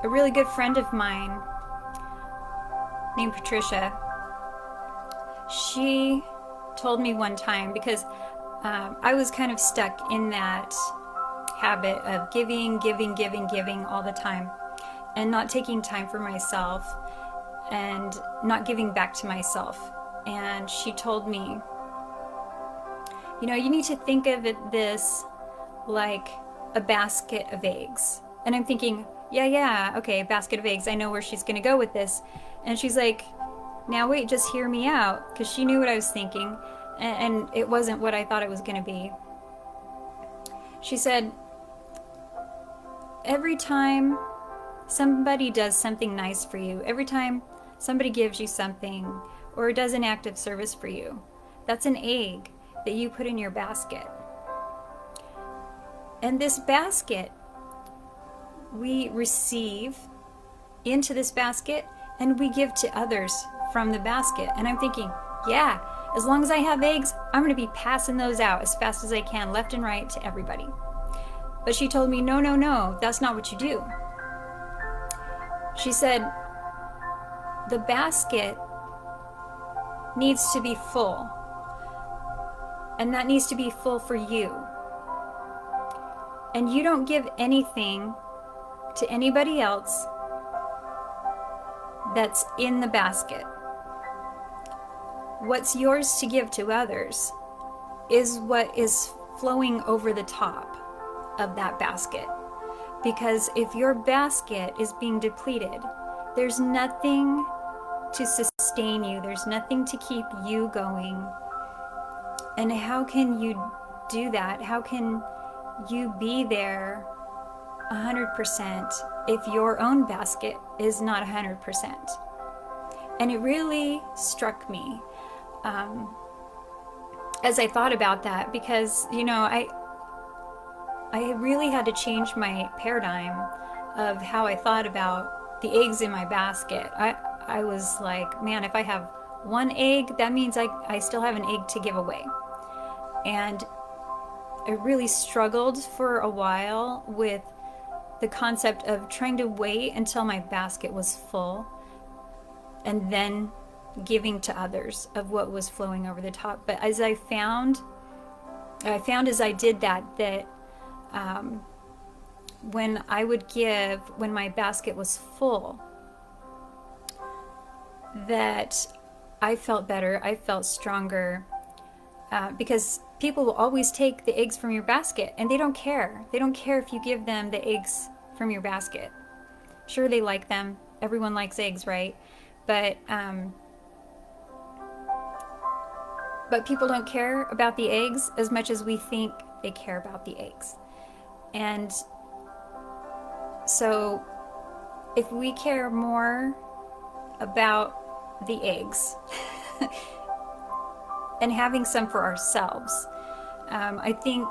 a really good friend of mine named Patricia, she told me one time, because I was kind of stuck in that habit of giving all the time and not taking time for myself and not giving back to myself. And she told me, you need to think of this like a basket of eggs. And I'm thinking, yeah, okay, basket of eggs. I know where she's going to go with this. And she's like, now wait, just hear me out, because she knew what I was thinking, and it wasn't what I thought it was going to be. She said, every time somebody does something nice for you, every time somebody gives you something or does an act of service for you, that's an egg that you put in your basket. And this basket, we receive into this basket and we give to others from the basket. And I'm thinking, yeah, as long as I have eggs, I'm going to be passing those out as fast as I can, left and right, to everybody. But she told me, no, that's not what you do. She said, the basket needs to be full. And that needs to be full for you. And you don't give anything to anybody else that's in the basket. What's yours to give to others is what is flowing over the top of that basket. Because if your basket is being depleted, there's nothing to sustain you, there's nothing to keep you going. And how can you do that? How can you be there 100% if your own basket is not 100%? And it really struck me as I thought about that, because I really had to change my paradigm of how I thought about the eggs in my basket. I was like, man, if I have one egg, that means I still have an egg to give away. And I really struggled for a while with the concept of trying to wait until my basket was full and then giving to others of what was flowing over the top. But as I found as I did that when I would give, when my basket was full, that I felt better, I felt stronger, because people will always take the eggs from your basket, and they don't care. They don't care if you give them the eggs from your basket. Sure, they like them. Everyone likes eggs, right? But people don't care about the eggs as much as we think they care about the eggs. And so if we care more about the eggs and having some for ourselves, I think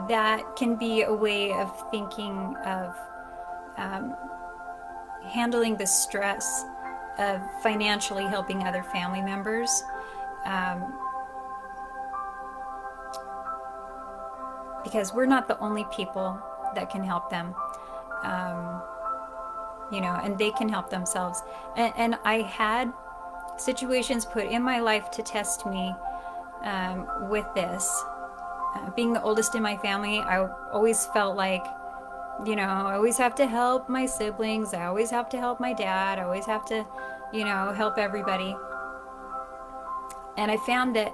that can be a way of thinking of handling the stress of financially helping other family members. Because we're not the only people that can help them, and they can help themselves. And I had situations put in my life to test me with this. Being the oldest in my family, I always felt like, I always have to help my siblings, I always have to help my dad, I always have to, help everybody. And I found that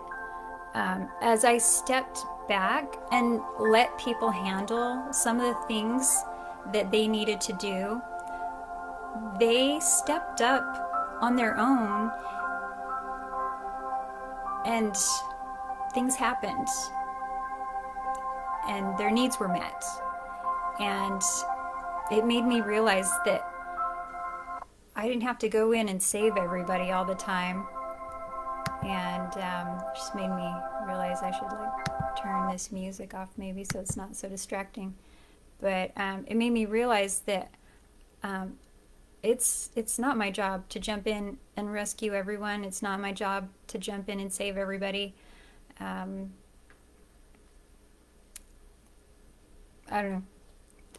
as I stepped back and let people handle some of the things that they needed to do, they stepped up on their own and things happened and their needs were met. And it made me realize that I didn't have to go in and save everybody all the time. And just made me realize I should turn this music off maybe so it's not so distracting. But it made me realize that it's not my job to jump in and rescue everyone. It's not my job to jump in and save everybody. I don't know.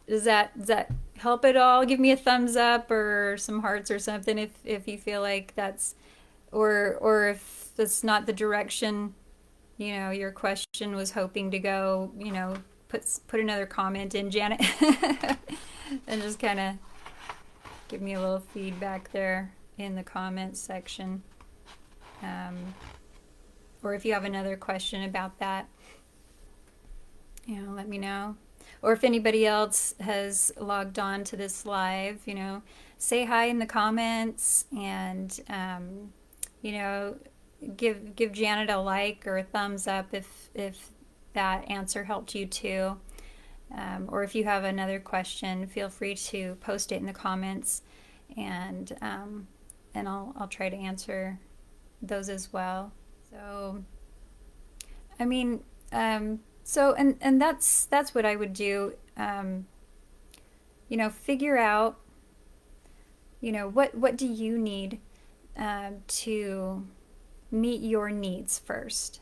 Does that help at all? Give me a thumbs up or some hearts or something if you feel like that's, or if that's not the direction your question was hoping to go. Put another comment in, Janet, and just kind of give me a little feedback there in the comments section. Or if you have another question about that, let me know. Or if anybody else has logged on to this live, say hi in the comments, and give Janet a like or a thumbs up if that answer helped you too. Or if you have another question, feel free to post it in the comments, and I'll try to answer those as well. So, I mean, and that's what I would do. Figure out, what do you need to meet your needs first.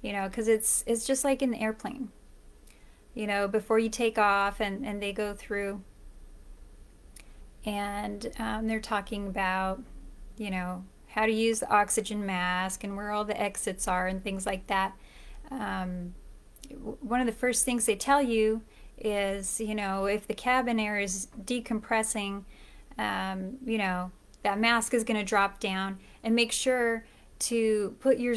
Because it's just like in the airplane. Before you take off, and they go through, and they're talking about, how to use the oxygen mask and where all the exits are and things like that. One of the first things they tell you is, if the cabin air is decompressing, that mask is going to drop down, and make sure to put your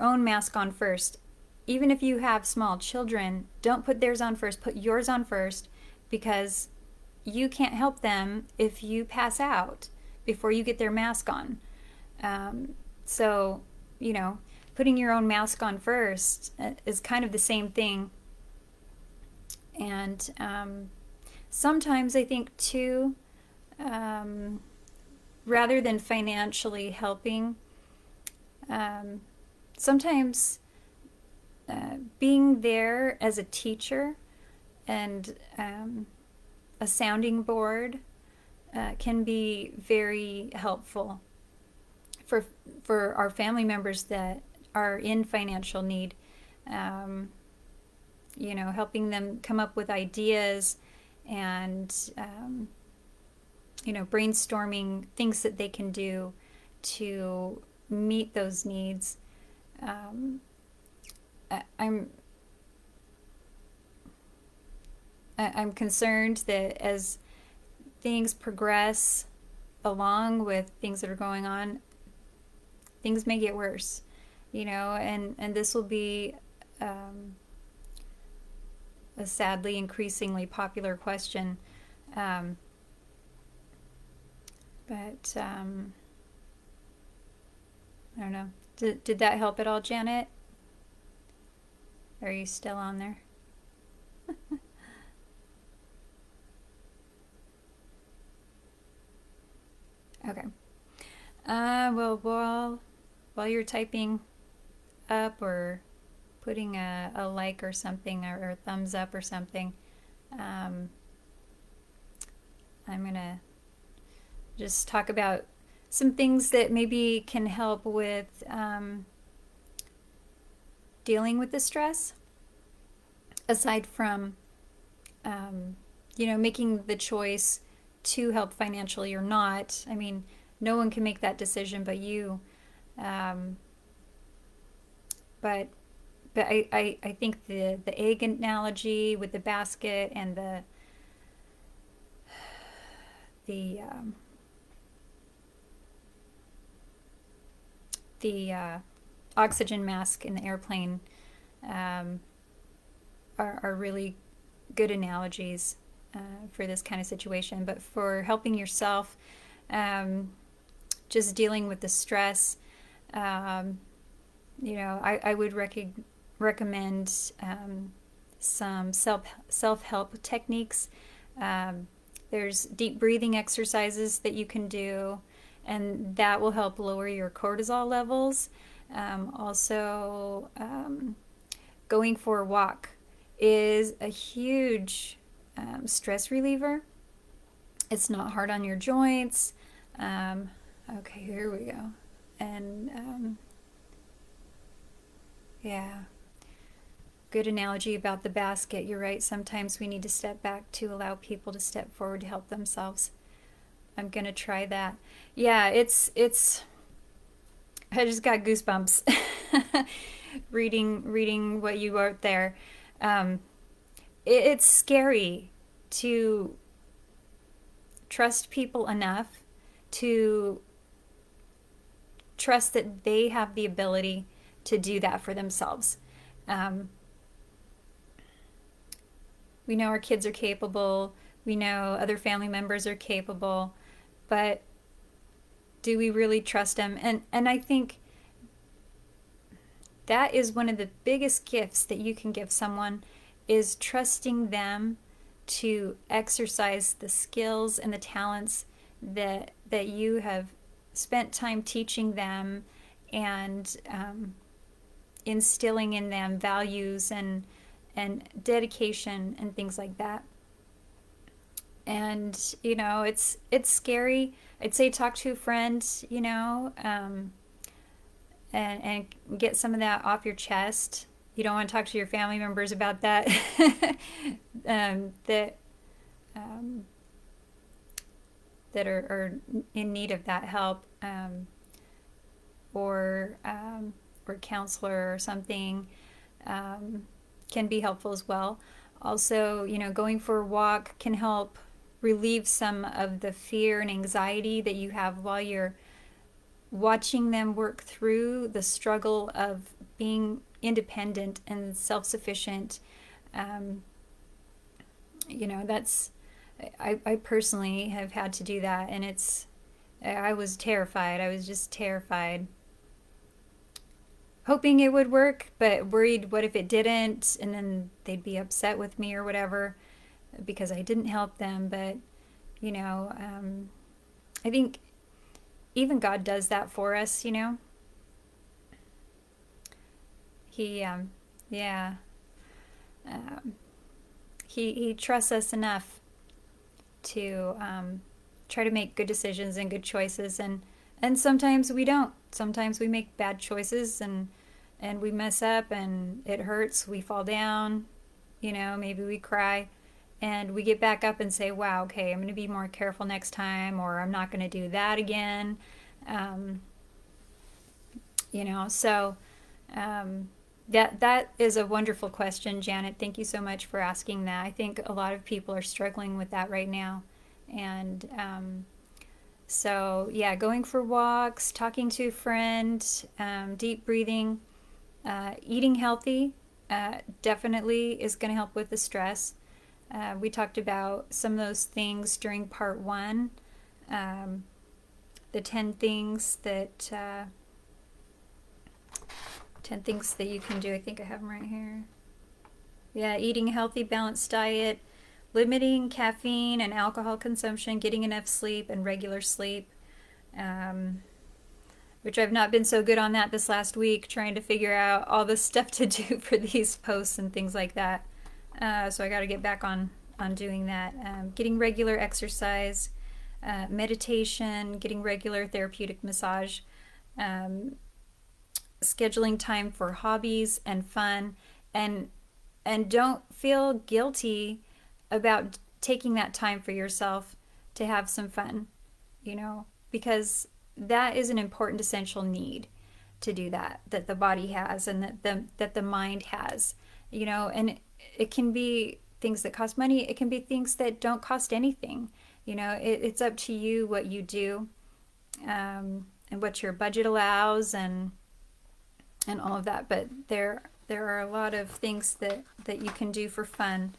own mask on first. Even if you have small children, don't put theirs on first, put yours on first, because you can't help them if you pass out before you get their mask on. So, putting your own mask on first is kind of the same thing. And sometimes I think too, rather than financially helping, sometimes being there as a teacher and a sounding board can be very helpful for our family members that are in financial need. Helping them come up with ideas, and brainstorming things that they can do to meet those needs. I'm concerned that as things progress along with things that are going on, things may get worse, and this will be a sadly increasingly popular question. But I don't know. Did that help at all, Janet? Are you still on there? Okay. Well, while you're typing up or putting a like or something, or a thumbs up or something, I'm gonna just talk about some things that maybe can help with dealing with the stress, aside from making the choice to help financially or not. I mean, no one can make that decision but you. But I think the egg analogy with the basket and the oxygen mask in the airplane are really good analogies for this kind of situation. But for helping yourself, just dealing with the stress, I would recommend some self-help techniques. There's deep breathing exercises that you can do, and that will help lower your cortisol levels. Also, going for a walk is a huge stress reliever. It's not hard on your joints. Okay, here we go. And yeah. Good analogy about the basket. You're right. Sometimes we need to step back to allow people to step forward to help themselves. I'm gonna try that. Yeah, it's. I just got goosebumps reading what you wrote there. Um, it's scary to trust people enough to trust that they have the ability to do that for themselves. Um, we know our kids are capable. We know other family members are capable, but do we really trust them? And I think that is one of the biggest gifts that you can give someone is trusting them to exercise the skills and the talents that you have spent time teaching them and instilling in them values and dedication and things like that. And it's scary. I'd say talk to a friend, and get some of that off your chest. You don't want to talk to your family members about that. That um, that are in need of that help, or a counselor or something, um, can be helpful as well. Also, going for a walk can help relieve some of the fear and anxiety that you have while you're watching them work through the struggle of being independent and self-sufficient. Um, that's I personally have had to do that, and I was terrified. I was just terrified, hoping it would work, but worried what if it didn't, and then they'd be upset with me or whatever because I didn't help them. But I think even God does that for us. He yeah um, he trusts us enough to try to make good decisions and good choices, and sometimes we don't. Sometimes we make bad choices, and we mess up, and it hurts. We fall down, maybe we cry, and we get back up and say, wow, okay, I'm going to be more careful next time, or I'm not going to do that again. um, so that is a wonderful question, Janet. Thank you so much for asking that. I think a lot of people are struggling with that right now. And so, yeah, going for walks, talking to a friend, deep breathing, eating healthy definitely is going to help with the stress. We talked about some of those things during part one, the 10 things that 10 things that you can do. I think I have them right here. Yeah, eating a healthy, balanced diet, limiting caffeine and alcohol consumption, getting enough sleep and regular sleep, which I've not been so good on that this last week, trying to figure out all the stuff to do for these posts and things like that. So I got to get back on doing that. Getting regular exercise, meditation, getting regular therapeutic massage, scheduling time for hobbies and fun, and don't feel guilty about taking that time for yourself to have some fun, because that is an important essential need to do that the body has, and that the mind has, and it can be things that cost money. It can be things that don't cost anything. It's up to you what you do, and what your budget allows, and all of that. But there are a lot of things that you can do for fun.